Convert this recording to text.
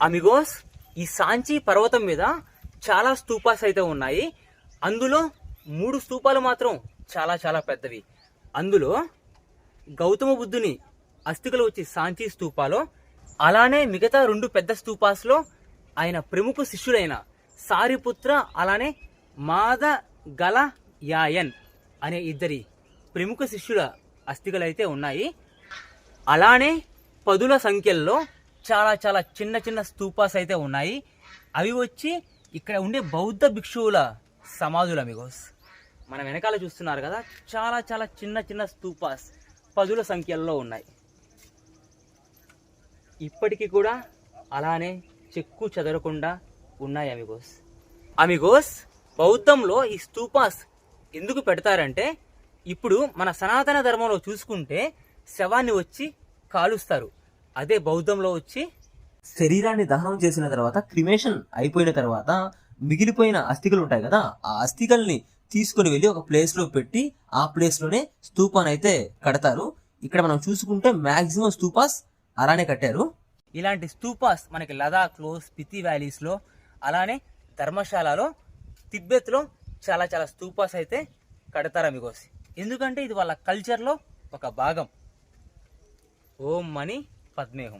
Amigos, ఈ సాంచి పర్వతం మీద చాలా స్తూపాస్ అయితే ఉన్నాయి. అందులో 3 స్తూపాలు మాత్రం చాలా చాలా పెద్దవి. అందులో గౌతమ బుద్ధుని అస్థికలు వచ్చి సాంచి స్తూపాలో, అలానే మిగతా 2 పెద్ద స్తూపాస్లో ఆయన ప్రముఖ శిష్యుడైన సారిపుత్ర అలానే మాద గల యాయన్ అనే 2 ప్రముఖ శిష్యుల అస్థికలు అయితే ఉన్నాయి. అలానే పదుల సంఖ్యల్లో చాలా చాలా చిన్న చిన్న స్తూపాస్ అయితే ఉన్నాయి. అవి వచ్చి ఇక్కడ ఉండే బౌద్ధ భిక్షువుల సమాధులు అమిగోస్. మన వెనకాల చూస్తున్నారు కదా, చాలా చాలా చిన్న చిన్న స్తూపాస్ పదుల సంఖ్యల్లో ఉన్నాయి. ఇప్పటికీ కూడా అలానే చెక్కు చెదరకుండా ఉన్నాయి అమిగోస్. అమిగోస్, బౌద్ధంలో ఈ స్తూపాస్ ఎందుకు పెడతారంటే, ఇప్పుడు మన సనాతన ధర్మంలో చూసుకుంటే శవాన్ని వచ్చి కాలుస్తారు. అదే బౌద్ధంలో వచ్చి శరీరాన్ని దహనం చేసిన తర్వాత, క్రిమేషన్ అయిపోయిన తర్వాత మిగిలిపోయిన అస్థికలు ఉంటాయి కదా, ఆ అస్థికల్ని తీసుకుని వెళ్ళి ఒక ప్లేస్ లో పెట్టి ఆ ప్లేస్ లోనే స్తూపాన్ని అయితే కడతారు. ఇక్కడ మనం చూసుకుంటే మాక్సిమం స్తూపాస్ అలానే కట్టారు. ఇలాంటి స్తూపాస్ మనకి లదాఖ్ లో, స్పితి వ్యాలీస్ లో, అలానే ధర్మశాలలో, తిబ్బెత్ లో చాలా చాలా స్తూపాస్ అయితే కడతారు అమిగోస్. ఎందుకంటే ఇది వాళ్ళ కల్చర్ లో ఒక భాగం. ఓం మణి పద్మేహం.